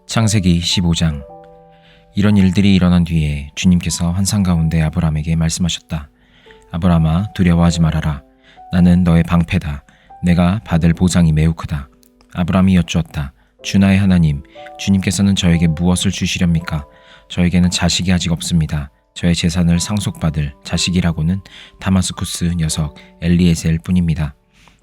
창세기 15장. 이런 일들이 일어난 뒤에 주님께서 환상 가운데 아브람에게 말씀하셨다. 아브람아, 두려워하지 말아라. 나는 너의 방패다. 내가 받을 보상이 매우 크다. 아브람이 여쭈었다. 주 나의 하나님, 주님께서는 저에게 무엇을 주시렵니까? 저에게는 자식이 아직 없습니다. 저의 재산을 상속받을 자식이라고는 다마스쿠스 녀석 엘리에셀 뿐입니다.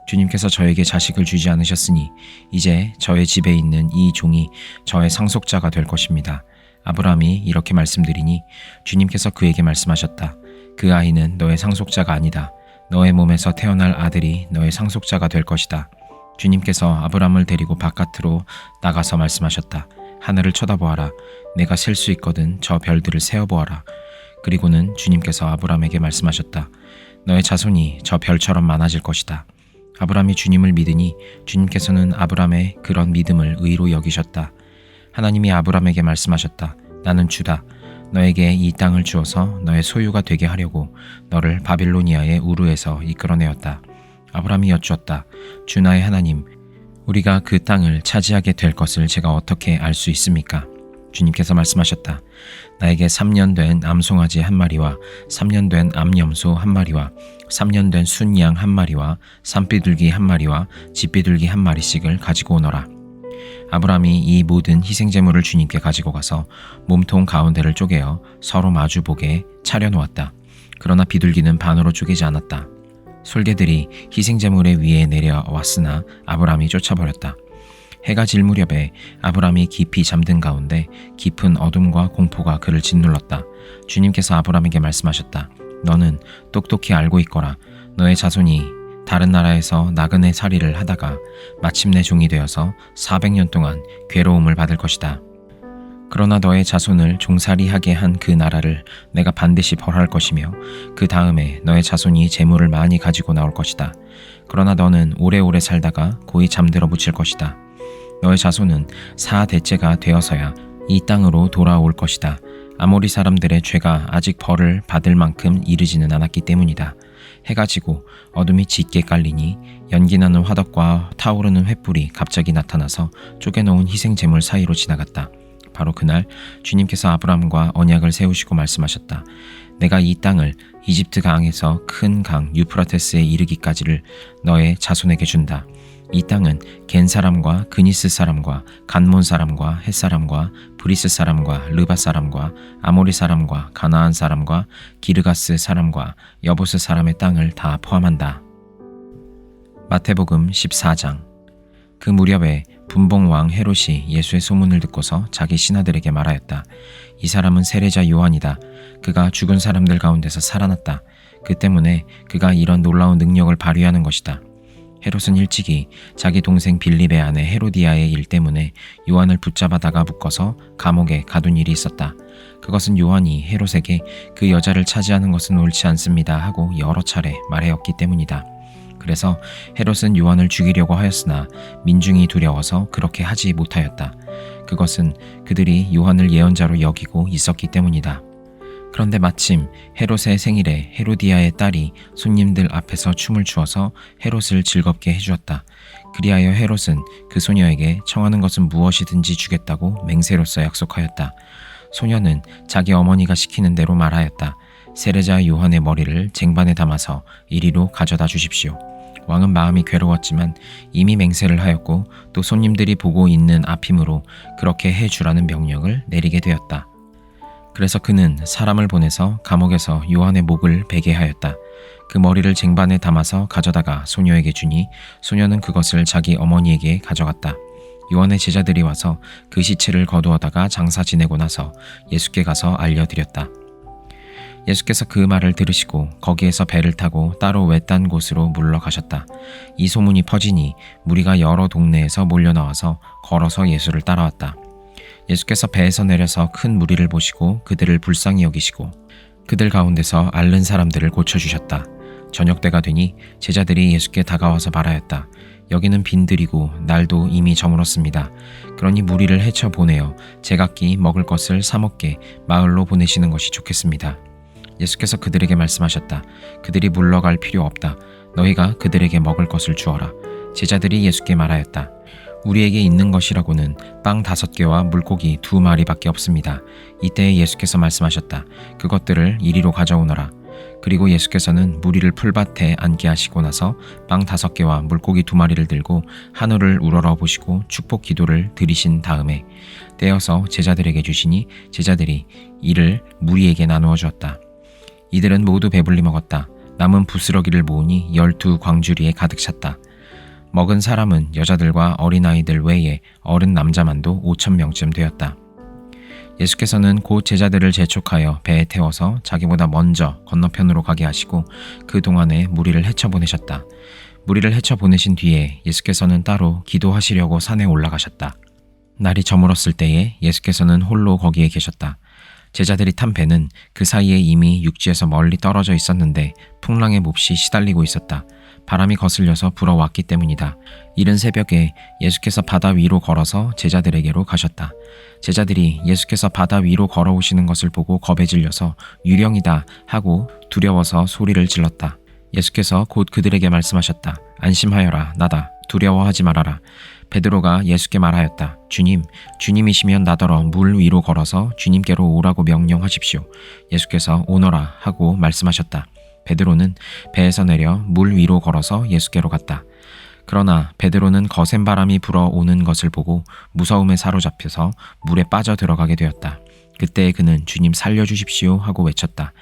주님께서 저에게 자식을 주지 않으셨으니 이제 저의 집에 있는 이 종이 저의 상속자가 될 것입니다. 아브람이 이렇게 말씀드리니 주님께서 그에게 말씀하셨다. 그 아이는 너의 상속자가 아니다. 너의 몸에서 태어날 아들이 너의 상속자가 될 것이다. 주님께서 아브람을 데리고 바깥으로 나가서 말씀하셨다. 하늘을 쳐다보아라. 내가 셀 수 있거든 저 별들을 세어보아라. 그리고는 주님께서 아브람에게 말씀하셨다. 너의 자손이 저 별처럼 많아질 것이다. 아브람이 주님을 믿으니 주님께서는 아브람의 그런 믿음을 의로 여기셨다. 하나님이 아브람에게 말씀하셨다. 나는 주다. 너에게 이 땅을 주어서 너의 소유가 되게 하려고 너를 바빌로니아의 우르에서 이끌어내었다. 아브람이 여쭈었다. 주 나의 하나님, 우리가 그 땅을 차지하게 될 것을 제가 어떻게 알 수 있습니까? 주님께서 말씀하셨다. 나에게 3년 된 암송아지 1마리와 3년 된 암염소 1마리와 3년 된 순양 1마리와 산비둘기 1마리와 집비둘기 1마리씩을 가지고 오너라. 아브람이 이 모든 희생제물을 주님께 가지고 가서 몸통 가운데를 쪼개어 서로 마주보게 차려놓았다. 그러나 비둘기는 반으로 쪼개지 않았다. 솔개들이 희생제물의 위에 내려왔으나 아브람이 쫓아버렸다. 해가 질 무렵에 아브람이 깊이 잠든 가운데 깊은 어둠과 공포가 그를 짓눌렀다. 주님께서 아브람에게 말씀하셨다. 너는 똑똑히 알고 있거라. 너의 자손이 다른 나라에서 나그네 살이를 하다가 마침내 종이 되어서 400년 동안 괴로움을 받을 것이다. 그러나 너의 자손을 종살이하게 한 그 나라를 내가 반드시 벌할 것이며 그 다음에 너의 자손이 재물을 많이 가지고 나올 것이다. 그러나 너는 오래오래 살다가 고이 잠들어 묻힐 것이다. 너의 자손은 4대째가 되어서야 이 땅으로 돌아올 것이다. 아모리 사람들의 죄가 아직 벌을 받을 만큼 이르지는 않았기 때문이다. 해가 지고 어둠이 짙게 깔리니 연기나는 화덕과 타오르는 횃불이 갑자기 나타나서 쪼개놓은 희생제물 사이로 지나갔다. 바로 그날 주님께서 아브람과 언약을 세우시고 말씀하셨다. 내가 이 땅을 이집트 강에서 큰 강 유프라테스에 이르기까지를 너의 자손에게 준다. 이 땅은 겐 사람과 그니스 사람과 간몬 사람과 헷 사람과 브리스 사람과 르바 사람과 아모리 사람과 가나안 사람과 기르가스 사람과 여보스 사람의 땅을 다 포함한다. 마태복음 14장. 그 무렵에 분봉왕 헤롯이 예수의 소문을 듣고서 자기 신하들에게 말하였다. 이 사람은 세례자 요한이다. 그가 죽은 사람들 가운데서 살아났다. 그 때문에 그가 이런 놀라운 능력을 발휘하는 것이다. 헤롯은 일찍이 자기 동생 빌립의 아내 헤로디아의 일 때문에 요한을 붙잡아다가 묶어서 감옥에 가둔 일이 있었다. 그것은 요한이 헤롯에게 그 여자를 차지하는 것은 옳지 않습니다 하고 여러 차례 말하였기 때문이다. 그래서 헤롯은 요한을 죽이려고 하였으나 민중이 두려워서 그렇게 하지 못하였다. 그것은 그들이 요한을 예언자로 여기고 있었기 때문이다. 그런데 마침 헤롯의 생일에 헤로디아의 딸이 손님들 앞에서 춤을 추어서 헤롯을 즐겁게 해주었다. 그리하여 헤롯은 그 소녀에게 청하는 것은 무엇이든지 주겠다고 맹세로서 약속하였다. 소녀는 자기 어머니가 시키는 대로 말하였다. 세례자 요한의 머리를 쟁반에 담아서 이리로 가져다 주십시오. 왕은 마음이 괴로웠지만 이미 맹세를 하였고 또 손님들이 보고 있는 앞이므로 그렇게 해주라는 명령을 내리게 되었다. 그래서 그는 사람을 보내서 감옥에서 요한의 목을 베게 하였다. 그 머리를 쟁반에 담아서 가져다가 소녀에게 주니 소녀는 그것을 자기 어머니에게 가져갔다. 요한의 제자들이 와서 그 시체를 거두어다가 장사 지내고 나서 예수께 가서 알려드렸다. 예수께서 그 말을 들으시고 거기에서 배를 타고 따로 외딴 곳으로 물러가셨다. 이 소문이 퍼지니 무리가 여러 동네에서 몰려나와서 걸어서 예수를 따라왔다. 예수께서 배에서 내려서 큰 무리를 보시고 그들을 불쌍히 여기시고 그들 가운데서 앓는 사람들을 고쳐주셨다. 저녁 때가 되니 제자들이 예수께 다가와서 말하였다. 여기는 빈들이고 날도 이미 저물었습니다. 그러니 무리를 헤쳐 보내어 제각기 먹을 것을 사 먹게 마을로 보내시는 것이 좋겠습니다. 예수께서 그들에게 말씀하셨다. 그들이 물러갈 필요 없다. 너희가 그들에게 먹을 것을 주어라. 제자들이 예수께 말하였다. 우리에게 있는 것이라고는 빵 5개와 물고기 2마리밖에 없습니다. 이때 예수께서 말씀하셨다. 그것들을 이리로 가져오너라. 그리고 예수께서는 무리를 풀밭에 앉게 하시고 나서 빵 5개와 물고기 2마리를 들고 하늘을 우러러 보시고 축복 기도를 드리신 다음에 떼어서 제자들에게 주시니 제자들이 이를 무리에게 나누어 주었다. 이들은 모두 배불리 먹었다. 남은 부스러기를 모으니 12광주리에 가득 찼다. 먹은 사람은 여자들과 어린아이들 외에 어른 남자만도 5,000명쯤 되었다. 예수께서는 곧 제자들을 재촉하여 배에 태워서 자기보다 먼저 건너편으로 가게 하시고 그 동안에 무리를 헤쳐보내셨다. 무리를 헤쳐보내신 뒤에 예수께서는 따로 기도하시려고 산에 올라가셨다. 날이 저물었을 때에 예수께서는 홀로 거기에 계셨다. 제자들이 탄 배는 그 사이에 이미 육지에서 멀리 떨어져 있었는데 풍랑에 몹시 시달리고 있었다. 바람이 거슬려서 불어왔기 때문이다. 이른 새벽에 예수께서 바다 위로 걸어서 제자들에게로 가셨다. 제자들이 예수께서 바다 위로 걸어오시는 것을 보고 겁에 질려서 유령이다 하고 두려워서 소리를 질렀다. 예수께서 곧 그들에게 말씀하셨다. 안심하여라. 나다. 두려워하지 말아라. 베드로가 예수께 말하였다. 주님, 주님이시면 나더러 물 위로 걸어서 주님께로 오라고 명령하십시오. 예수께서 오너라 하고 말씀하셨다. 베드로는 배에서 내려 물 위로 걸어서 예수께로 갔다. 그러나 베드로는 거센 바람이 불어오는 것을 보고 무서움에 사로잡혀서 물에 빠져 들어가게 되었다. 그때 그는 주님 살려주십시오 하고 외쳤다.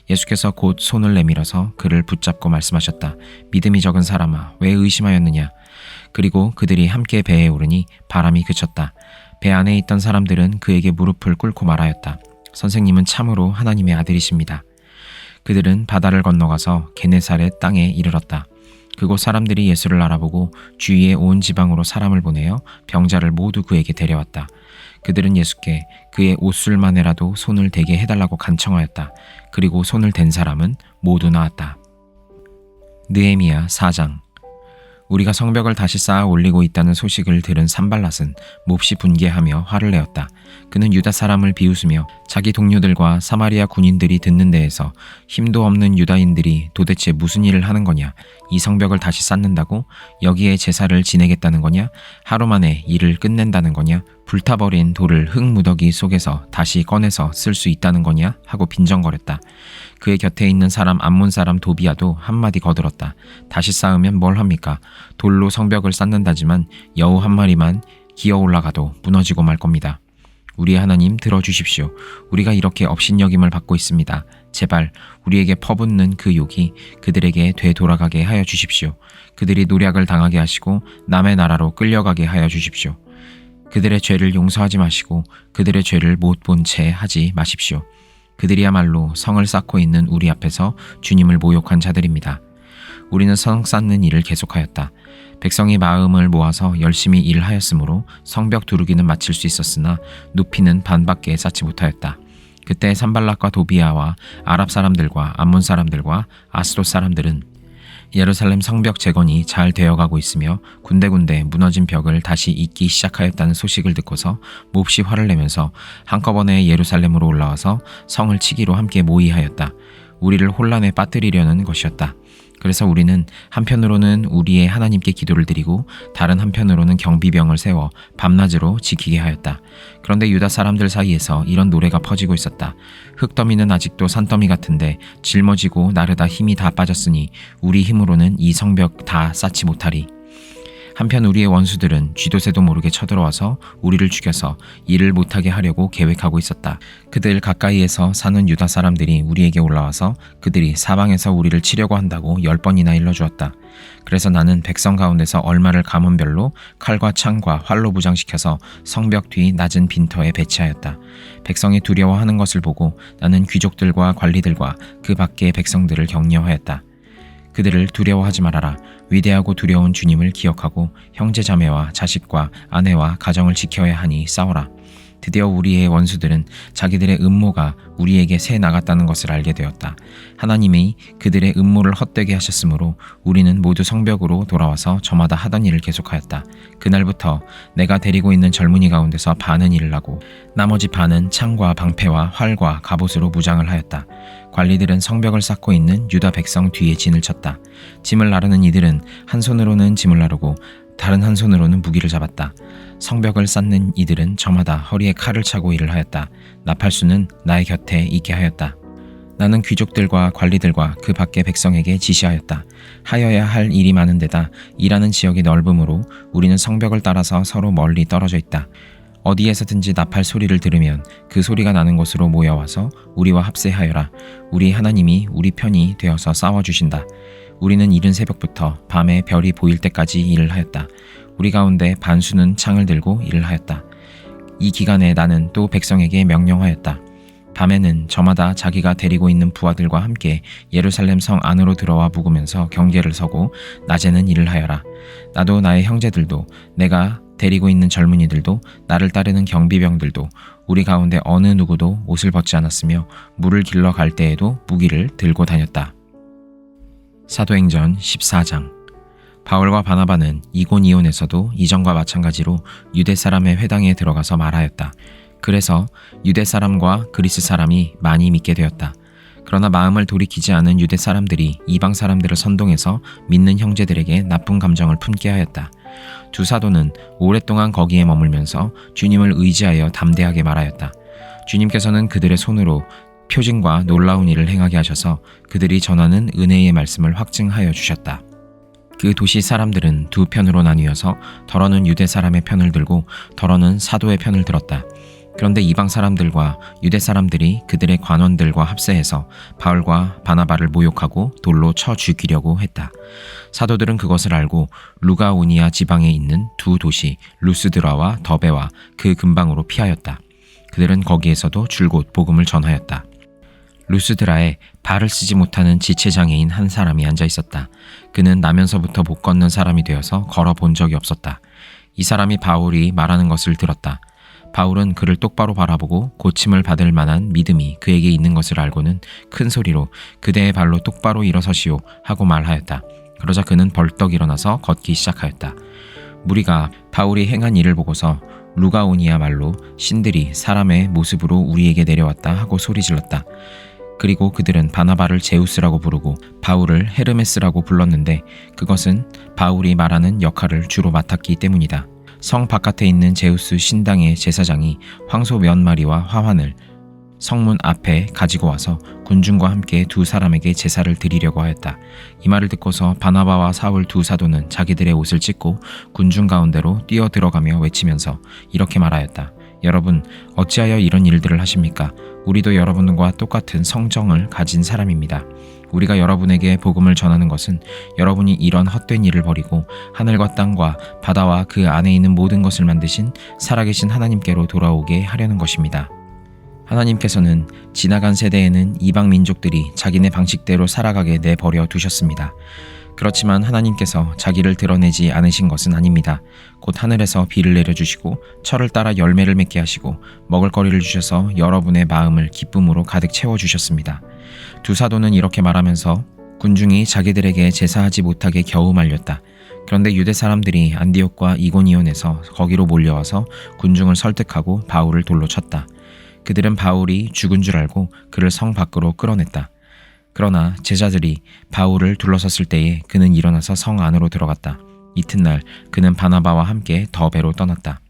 예수께서 곧 손을 내밀어서 그를 붙잡고 말씀하셨다. 믿음이 적은 사람아, 왜 의심하였느냐? 그리고 그들이 함께 배에 오르니 바람이 그쳤다. 배 안에 있던 사람들은 그에게 무릎을 꿇고 말하였다. 선생님은 참으로 하나님의 아들이십니다. 그들은 바다를 건너가서 게네사렛 땅에 이르렀다. 그곳 사람들이 예수를 알아보고 주위의 온 지방으로 사람을 보내어 병자를 모두 그에게 데려왔다. 그들은 예수께 그의 옷술만에라도 손을 대게 해달라고 간청하였다. 그리고 손을 댄 사람은 모두 나았다. 느헤미야 4장. 우리가 성벽을 다시 쌓아 올리고 있다는 소식을 들은 산발랏은 몹시 분개하며 화를 내었다. 그는 유다 사람을 비웃으며 자기 동료들과 사마리아 군인들이 듣는 데에서 힘도 없는 유다인들이 도대체 무슨 일을 하는 거냐? 이 성벽을 다시 쌓는다고? 여기에 제사를 지내겠다는 거냐? 하루 만에 일을 끝낸다는 거냐? 불타버린 돌을 흙무더기 속에서 다시 꺼내서 쓸 수 있다는 거냐? 하고 빈정거렸다. 그의 곁에 있는 사람 암몬 사람 도비아도 한마디 거들었다. 다시 쌓으면 뭘 합니까? 돌로 성벽을 쌓는다지만 여우 한 마리만 기어 올라가도 무너지고 말 겁니다. 우리 하나님 들어주십시오. 우리가 이렇게 업신여김을 받고 있습니다. 제발 우리에게 퍼붓는 그 욕이 그들에게 되돌아가게 하여 주십시오. 그들이 노략을 당하게 하시고 남의 나라로 끌려가게 하여 주십시오. 그들의 죄를 용서하지 마시고 그들의 죄를 못 본 채 하지 마십시오. 그들이야말로 성을 쌓고 있는 우리 앞에서 주님을 모욕한 자들입니다. 우리는 성 쌓는 일을 계속하였다. 백성이 마음을 모아서 열심히 일하였으므로 성벽 두르기는 마칠 수 있었으나 높이는 반밖에 쌓지 못하였다. 그때 산발락과 도비아와 아랍 사람들과 암몬 사람들과 아스돗 사람들은 예루살렘 성벽 재건이 잘 되어가고 있으며 군데군데 무너진 벽을 다시 잇기 시작하였다는 소식을 듣고서 몹시 화를 내면서 한꺼번에 예루살렘으로 올라와서 성을 치기로 함께 모의하였다. 우리를 혼란에 빠뜨리려는 것이었다. 그래서 우리는 한편으로는 우리의 하나님께 기도를 드리고 다른 한편으로는 경비병을 세워 밤낮으로 지키게 하였다. 그런데 유다 사람들 사이에서 이런 노래가 퍼지고 있었다. 흙더미는 아직도 산더미 같은데 짊어지고 나르다 힘이 다 빠졌으니 우리 힘으로는 이 성벽 다 쌓지 못하리. 한편 우리의 원수들은 쥐도새도 모르게 쳐들어와서 우리를 죽여서 일을 못하게 하려고 계획하고 있었다. 그들 가까이에서 사는 유다 사람들이 우리에게 올라와서 그들이 사방에서 우리를 치려고 한다고 10번이나 일러주었다. 그래서 나는 백성 가운데서 얼마를 가문별로 칼과 창과 활로 무장시켜서 성벽 뒤 낮은 빈터에 배치하였다. 백성이 두려워하는 것을 보고 나는 귀족들과 관리들과 그 밖의 백성들을 격려하였다. 그들을 두려워하지 말아라. 위대하고 두려운 주님을 기억하고 형제 자매와 자식과 아내와 가정을 지켜야 하니 싸워라. 드디어 우리의 원수들은 자기들의 음모가 우리에게 새 나갔다는 것을 알게 되었다. 하나님이 그들의 음모를 헛되게 하셨으므로 우리는 모두 성벽으로 돌아와서 저마다 하던 일을 계속하였다. 그날부터 내가 데리고 있는 젊은이 가운데서 반은 일을 하고 나머지 반은 창과 방패와 활과 갑옷으로 무장을 하였다. 관리들은 성벽을 쌓고 있는 유다 백성 뒤에 진을 쳤다. 짐을 나르는 이들은 한 손으로는 짐을 나르고 다른 한 손으로는 무기를 잡았다. 성벽을 쌓는 이들은 저마다 허리에 칼을 차고 일을 하였다. 나팔수는 나의 곁에 있게 하였다. 나는 귀족들과 관리들과 그 밖의 백성에게 지시하였다. 하여야 할 일이 많은 데다 일하는 지역이 넓으므로 우리는 성벽을 따라서 서로 멀리 떨어져 있다. 어디에서든지 나팔 소리를 들으면 그 소리가 나는 곳으로 모여와서 우리와 합세하여라. 우리 하나님이 우리 편이 되어서 싸워주신다. 우리는 이른 새벽부터 밤에 별이 보일 때까지 일을 하였다. 우리 가운데 반수는 창을 들고 일을 하였다. 이 기간에 나는 또 백성에게 명령하였다. 밤에는 저마다 자기가 데리고 있는 부하들과 함께 예루살렘 성 안으로 들어와 묵으면서 경계를 서고 낮에는 일을 하여라. 나도 나의 형제들도 내가 데리고 있는 젊은이들도 나를 따르는 경비병들도 우리 가운데 어느 누구도 옷을 벗지 않았으며 물을 길러 갈 때에도 무기를 들고 다녔다. 사도행전 14장. 바울과 바나바는 이고니온에서도 이전과 마찬가지로 유대 사람의 회당에 들어가서 말하였다. 그래서 유대 사람과 그리스 사람이 많이 믿게 되었다. 그러나 마음을 돌이키지 않은 유대 사람들이 이방 사람들을 선동해서 믿는 형제들에게 나쁜 감정을 품게 하였다. 두 사도는 오랫동안 거기에 머물면서 주님을 의지하여 담대하게 말하였다. 주님께서는 그들의 손으로 표징과 놀라운 일을 행하게 하셔서 그들이 전하는 은혜의 말씀을 확증하여 주셨다. 그 도시 사람들은 두 편으로 나뉘어서 더러는 유대 사람의 편을 들고 더러는 사도의 편을 들었다. 그런데 이방 사람들과 유대 사람들이 그들의 관원들과 합세해서 바울과 바나바를 모욕하고 돌로 쳐 죽이려고 했다. 사도들은 그것을 알고 루가오니아 지방에 있는 두 도시 루스드라와 더베와 그 근방으로 피하였다. 그들은 거기에서도 줄곧 복음을 전하였다. 루스드라에 발을 쓰지 못하는 지체장애인 한 사람이 앉아 있었다. 그는 나면서부터 못 걷는 사람이 되어서 걸어본 적이 없었다. 이 사람이 바울이 말하는 것을 들었다. 바울은 그를 똑바로 바라보고 고침을 받을 만한 믿음이 그에게 있는 것을 알고는 큰 소리로 그대의 발로 똑바로 일어서시오 하고 말하였다. 그러자 그는 벌떡 일어나서 걷기 시작하였다. 무리가 바울이 행한 일을 보고서 루가오니아 말로 신들이 사람의 모습으로 우리에게 내려왔다 하고 소리질렀다. 그리고 그들은 바나바를 제우스라고 부르고 바울을 헤르메스라고 불렀는데 그것은 바울이 말하는 역할을 주로 맡았기 때문이다. 성 바깥에 있는 제우스 신당의 제사장이 황소 몇 마리와 화환을 성문 앞에 가지고 와서 군중과 함께 두 사람에게 제사를 드리려고 하였다. 이 말을 듣고서 바나바와 사울 두 사도는 자기들의 옷을 찢고 군중 가운데로 뛰어 들어가며 외치면서 이렇게 말하였다. 여러분, 어찌하여 이런 일들을 하십니까? 우리도 여러분과 똑같은 성정을 가진 사람입니다. 우리가 여러분에게 복음을 전하는 것은 여러분이 이런 헛된 일을 버리고 하늘과 땅과 바다와 그 안에 있는 모든 것을 만드신 살아계신 하나님께로 돌아오게 하려는 것입니다. 하나님께서는 지나간 세대에는 이방 민족들이 자기네 방식대로 살아가게 내버려 두셨습니다. 그렇지만 하나님께서 자기를 드러내지 않으신 것은 아닙니다. 곧 하늘에서 비를 내려주시고 철을 따라 열매를 맺게 하시고 먹을거리를 주셔서 여러분의 마음을 기쁨으로 가득 채워주셨습니다. 두 사도는 이렇게 말하면서 군중이 자기들에게 제사하지 못하게 겨우 말렸다. 그런데 유대 사람들이 안디옥과 이고니온에서 거기로 몰려와서 군중을 설득하고 바울을 돌로 쳤다. 그들은 바울이 죽은 줄 알고 그를 성 밖으로 끌어냈다. 그러나 제자들이 바울을 둘러섰을 때에 그는 일어나서 성 안으로 들어갔다. 이튿날 그는 바나바와 함께 더베로 떠났다.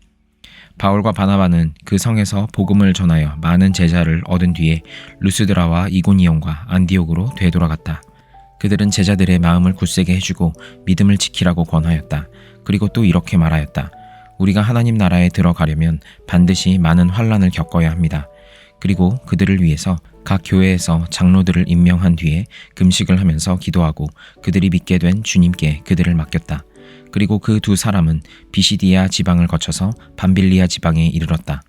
바울과 바나바는 그 성에서 복음을 전하여 많은 제자를 얻은 뒤에 루스드라와 이고니온과 안디옥으로 되돌아갔다. 그들은 제자들의 마음을 굳세게 해주고 믿음을 지키라고 권하였다. 그리고 또 이렇게 말하였다. 우리가 하나님 나라에 들어가려면 반드시 많은 환난을 겪어야 합니다. 그리고 그들을 위해서 각 교회에서 장로들을 임명한 뒤에 금식을 하면서 기도하고 그들이 믿게 된 주님께 그들을 맡겼다. 그리고 그 두 사람은 비시디아 지방을 거쳐서 밤빌리아 지방에 이르렀다.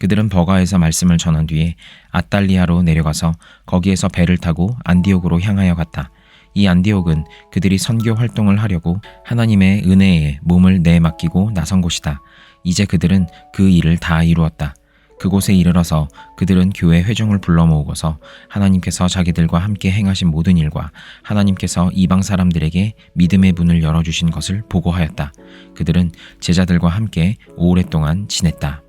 그들은 버가에서 말씀을 전한 뒤에 아달리아로 내려가서 거기에서 배를 타고 안디옥으로 향하여 갔다. 이 안디옥은 그들이 선교 활동을 하려고 하나님의 은혜에 몸을 내맡기고 나선 곳이다. 이제 그들은 그 일을 다 이루었다. 그곳에 이르러서 그들은 교회 회중을 불러 모으고서 하나님께서 자기들과 함께 행하신 모든 일과 하나님께서 이방 사람들에게 믿음의 문을 열어주신 것을 보고하였다. 그들은 제자들과 함께 오랫동안 지냈다.